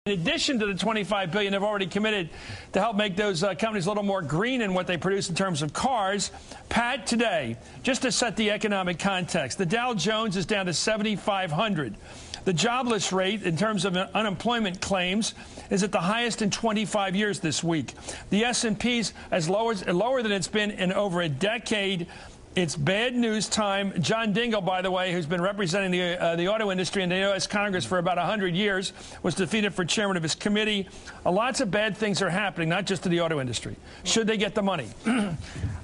In addition to the $25 billion they've already committed to help make those companies a little more green in what they produce in terms of cars, Pat, today, just to set the economic context, the Dow Jones is down to 7,500. The jobless rate in terms of unemployment claims is at the highest in 25 years this week. The S&P's lower than it's been in over a decade. It's bad news time. John Dingell, by the way, who's been representing the auto industry in the U.S. Congress for about 100 years, was defeated for chairman of his committee. Lots of bad things are happening, not just to the auto industry. Should they get the money?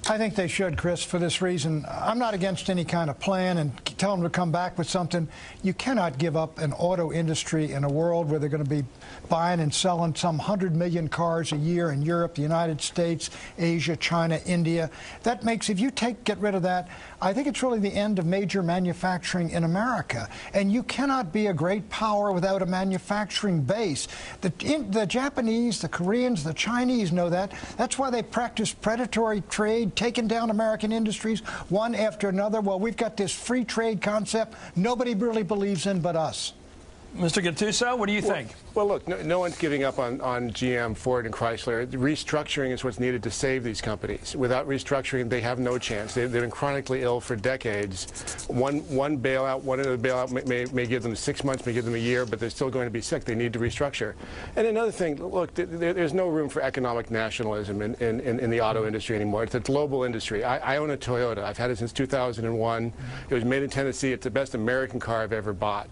I think they should, Chris, for this reason. I'm not against any kind of plan and tell them to come back with something. You cannot give up an auto industry in a world where they're going to be buying and selling some 100 million cars a year in Europe, the United States, Asia, China, India. That makes, if you get rid of that, I think it's really the end of major manufacturing in America. And you cannot be a great power without a manufacturing base. The Japanese, the Koreans, the Chinese know that. That's why they practice predatory trade, taking down American industries one after another. Well, we've got this free trade concept nobody really believes in but us. Mr. Gattuso, what do you think? Well, look, no one's giving up on GM, Ford, and Chrysler. Restructuring is what's needed to save these companies. Without restructuring, they have no chance. They've been chronically ill for decades. One bailout, one of the bailout may give them 6 months, may give them a year, but they're still going to be sick. They need to restructure. And another thing, look, there's no room for economic nationalism in the auto industry anymore. It's a global industry. I own a Toyota. I've had it since 2001. It was made in Tennessee. It's the best American car I've ever bought.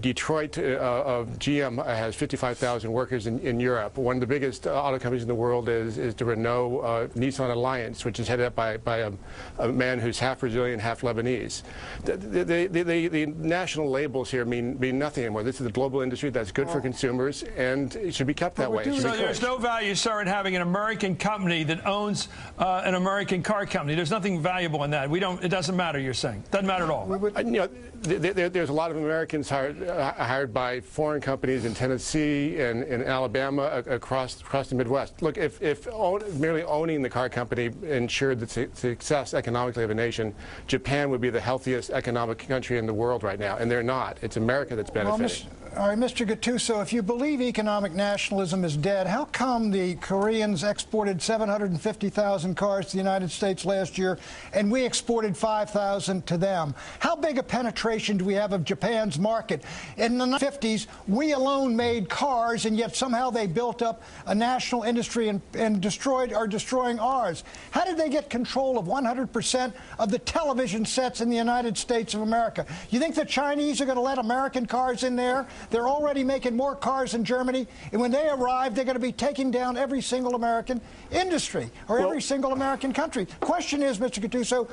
Detroit, GM has 55,000 workers in Europe. One of the biggest auto companies in the world is the Renault-Nissan Alliance, which is headed up by a man who's half Brazilian, half Lebanese. The national labels here mean nothing anymore. This is a global industry that's good for consumers, and it should be kept that way. So there's no value, sir, in having an American company that owns an American car company. There's nothing valuable in that. It doesn't matter, you're saying. Doesn't matter at all. There's a lot of Americans hired by foreign companies in Tennessee and in Alabama across the Midwest. Look, if merely owning the car company ensured the success economically of a nation, Japan would be the healthiest economic country in the world right now, and they're not. It's America that's benefiting. All right, Mr. Gattuso, if you believe economic nationalism is dead, how come the Koreans exported 750,000 cars to the United States last year and we exported 5,000 to them? How big a penetration do we have of Japan's market? In the 50s, we alone made cars, and yet somehow they built up a national industry and are destroying ours. How did they get control of 100% of the television sets in the United States of America? You think the Chinese are going to let American cars in there? They're already making more cars in Germany, and when they arrive, they're going to be taking down every single American industry or every single American country. Question is, Mr. Gattuso,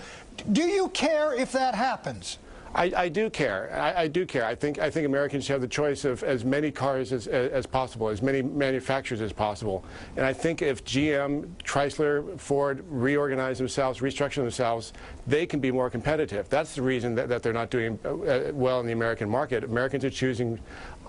do you care if that happens? I do care. I do care. I think Americans should have the choice of as many cars as possible, as many manufacturers as possible. And I think if GM, Chrysler, Ford reorganize themselves, restructure themselves, they can be more competitive. That's the reason that they're not doing well in the American market. Americans are choosing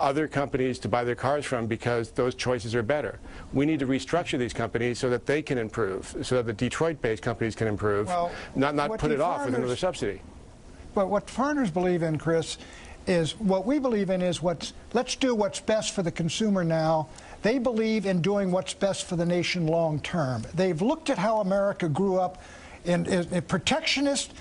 other companies to buy their cars from because those choices are better. We need to restructure these companies so that they can improve, so that the Detroit-based companies can improve, not put it off with another subsidy. But what foreigners believe in, Chris, is what we believe in is let's do what's best for the consumer now. They believe in doing what's best for the nation long term. They've looked at how America grew up in protectionist,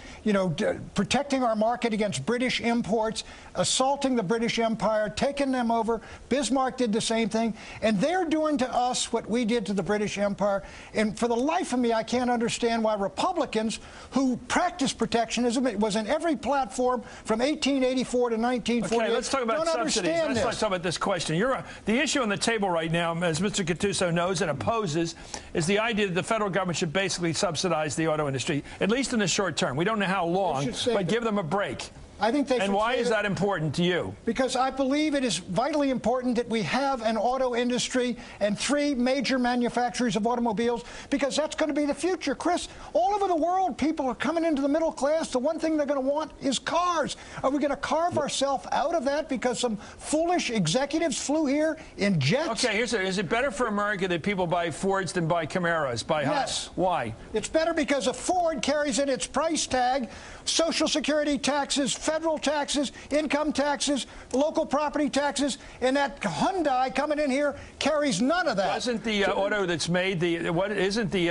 protecting our market against British imports, assaulting the British Empire, taking them over. Bismarck did the same thing, and they're doing to us what we did to the British Empire. And for the life of me, I can't understand why Republicans who practice protectionism, it was in every platform from 1884 to 1948. Okay, let's talk about subsidies. Let's talk about this question. The issue on the table right now, as Mr. Gattuso knows and opposes, is the idea that the federal government should basically subsidize the auto industry, at least in the short term. We don't know how long, but give them a break. I think they and why is that important to you? Because I believe it is vitally important that we have an auto industry and 3 major manufacturers of automobiles, because that's going to be the future. Chris, all over the world, people are coming into the middle class. The one thing they're going to want is cars. Are we going to carve ourselves out of that because some foolish executives flew here in jets? Okay, is it better for America that people buy Fords than buy Camaros? Yes. Why? It's better because a Ford carries in its price tag Social Security taxes, federal taxes, income taxes, local property taxes, and that Hyundai coming in here carries none of that. Doesn't the auto that's made isn't the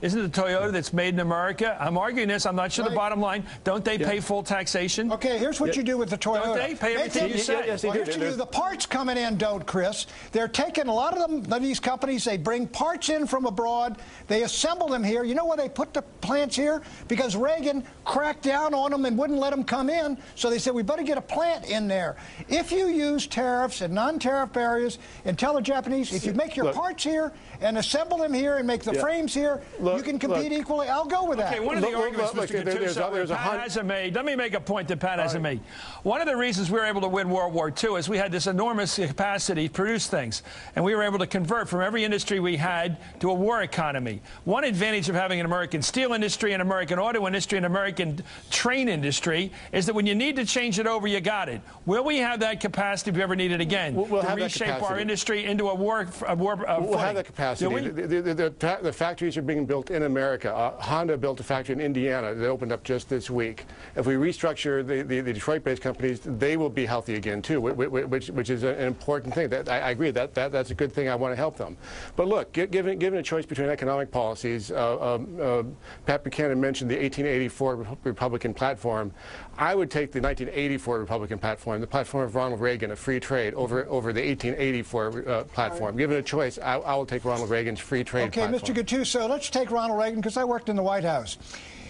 Toyota that's made in America? I'm arguing this. I'm not sure the bottom line. Don't they pay full taxation? Okay, here's what you do with the Toyota. Don't they pay everything you say? Yes, they do. Here's what you do. The parts coming in don't, Chris. They're taking a lot of these companies. They bring parts in from abroad. They assemble them here. You know why they put the plants here? Because Reagan cracked down on them and wouldn't let them come in. So they said, we better get a plant in there. If you use tariffs and non-tariff barriers and tell the Japanese, if you make your parts here and assemble them here and make the frames here, you can compete equally. I'll go with that. Okay, one of the arguments, Mr. Gattuso, Pat hasn't made. Let me make a point that Pat hasn't made. One of the reasons we were able to win World War II is we had this enormous capacity to produce things, and we were able to convert from every industry we had to a war economy. One advantage of having an American steel industry, an American auto industry, an American train industry is that when you need to change it over, you got it. Will we have that capacity if we ever need it again to reshape our industry into a war We'll have that capacity. The factories are being built in America. Honda built a factory in Indiana that opened up just this week. If we restructure the Detroit-based companies, they will be healthy again too, which is an important thing. I agree that's a good thing. I want to help them. But look, given a choice between economic policies, Pat Buchanan mentioned the 1884 Republican platform. I would take the 1984 Republican platform, the platform of Ronald Reagan, of free trade, over the 1884 platform. Given a choice, I will take Ronald Reagan's free trade platform. Okay, Mr. Gattuso, let's take Ronald Reagan, because I worked in the White House.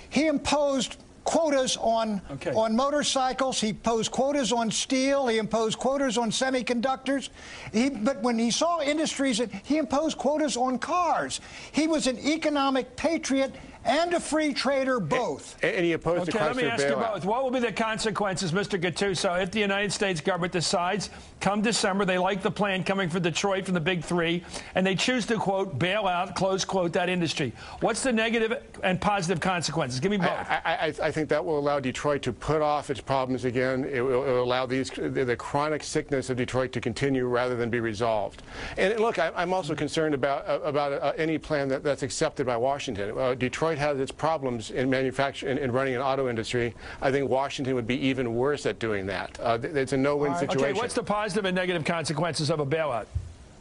He imposed quotas on motorcycles. He imposed quotas on steel. He imposed quotas on semiconductors. But when he saw industries, he imposed quotas on cars. He was an economic patriot and a free trader both. And he opposed the let me Chrysler ask you bailout. both. What will be the consequences, Mr. Gattuso, if the United States government decides, come December, they like the plan coming from Detroit, from the big three, and they choose to, quote, bail out, close quote, that industry? What's the negative and positive consequences? Give me both. I think that will allow Detroit to put off its problems again. It will allow the chronic sickness of Detroit to continue rather than be resolved. And look, I'm also concerned about any plan that's accepted by Washington. Detroit has its problems in manufacturing and running an auto industry. I think Washington would be even worse at doing that. It's a no-win situation. Okay, what's the positive and negative consequences of a bailout?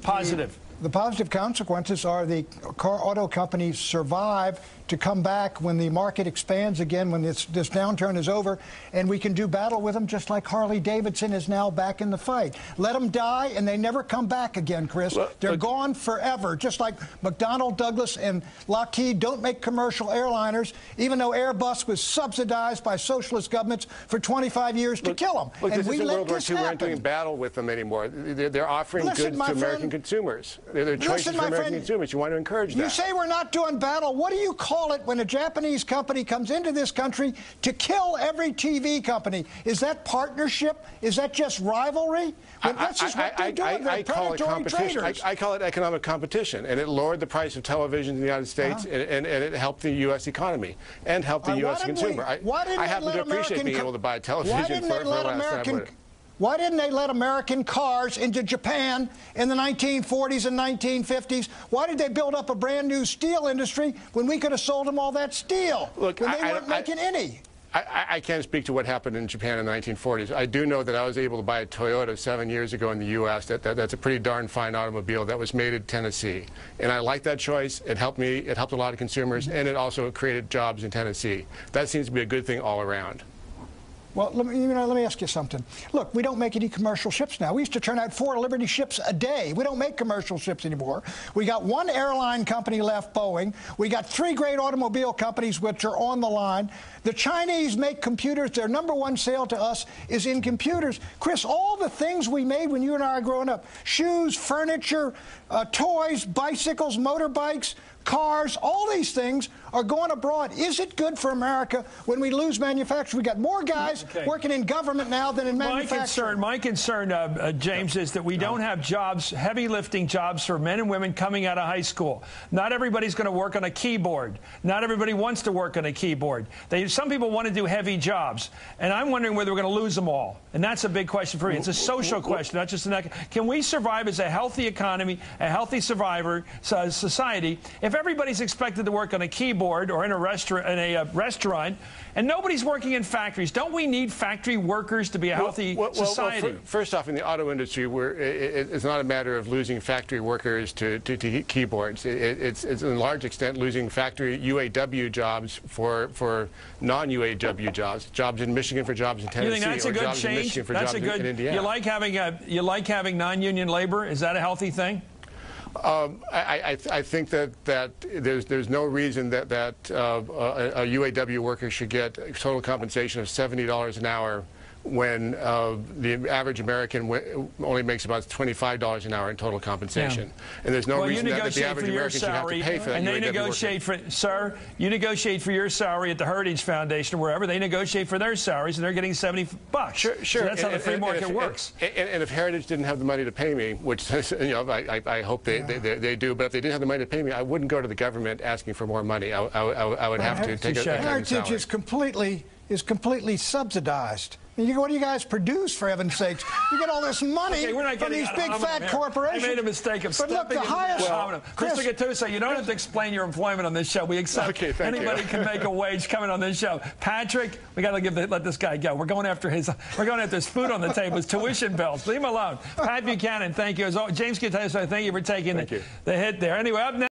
Positive. The positive consequences are the auto companies survive to come back when the market expands again, when this downturn is over, and we can do battle with them just like Harley-Davidson is now back in the fight. Let them die, and they never come back again, Chris. They're gone forever, just like McDonnell Douglas and Lockheed don't make commercial airliners, even though Airbus was subsidized by socialist governments for 25 years to kill them. Look, and this we isn't let World War this II. happen. We aren't doing battle with them anymore. They're offering goods to American consumers. They're choices for American consumers. You want to encourage that. You say we're not doing battle. What do you call it when a Japanese company comes into this country to kill every TV company? Is that partnership? Is that just rivalry? That's just what they're doing. They're predatory traders. I call it economic competition, and it lowered the price of television in the United States, and it helped the U.S. economy and helped the U.S. consumer. I happen to appreciate being able to buy a television for less than Why didn't they let American cars into Japan in the 1940s and 1950s? Why did they build up a brand new steel industry when we could have sold them all that steel? Look, when they weren't making any. I can't speak to what happened in Japan in the 1940s. I do know that I was able to buy a Toyota 7 years ago in the U.S. That's a pretty darn fine automobile that was made in Tennessee. And I like that choice. It helped me. It helped a lot of consumers, and it also created jobs in Tennessee. That seems to be a good thing all around. Well, let me ask you something. Look, we don't make any commercial ships now. We used to turn out 4 Liberty ships a day. We don't make commercial ships anymore. We got 1 airline company left, Boeing. We got 3 great automobile companies which are on the line. The Chinese make computers. Their #1 sale to us is in computers. Chris, all the things we made when you and I were growing up, shoes, furniture, toys, bicycles, motorbikes, cars, all these things are going abroad. Is it good for America when we lose manufacturing? We got more guys working in government now than in manufacturing. My concern, James, is that we don't have jobs, heavy lifting jobs for men and women coming out of high school. Not everybody's going to work on a keyboard. Not everybody wants to work on a keyboard. Some people want to do heavy jobs, and I'm wondering whether we're going to lose them all. And that's a big question for me. It's a social question, not just an economic. Can we survive as a healthy economy, a healthy society, if everybody's expected to work on a keyboard? keyboard or in a restaurant, and nobody's working in factories. Don't we need factory workers to be a healthy society? First off, in the auto industry, it's not a matter of losing factory workers to keyboards. It's in large extent losing factory UAW jobs for non-UAW jobs in Michigan for jobs in Tennessee. You think that's a good jobs change? in Michigan for That's jobs a good. in Indiana. You like having non-union labor? Is that a healthy thing? I think that there's no reason that a UAW worker should get total compensation of $70 an hour when the average American only makes about $25 an hour in total compensation. Yeah. And there's no reason that the average American should have to pay for that. And they negotiate for, sir, you negotiate for your salary at the Heritage Foundation or wherever. They negotiate for their salaries, and they're getting $70. Sure. So that's how the free market works. And if Heritage didn't have the money to pay me, which I hope they do, but if they didn't have the money to pay me, I wouldn't go to the government asking for more money. I would have to take a Heritage is completely subsidized. What do you guys produce, for heaven's sakes? You get all this money from these big fat corporations. I made a mistake of stepping in the Mr. Gattuso, you don't have to explain your employment on this show. We accept anybody can make a wage coming on this show. Patrick, we got to let this guy go. We're going after his food on the table, his tuition bills. Leave him alone. Pat Buchanan, thank you. James Gattuso, thank you for taking the hit there. Anyway, up next.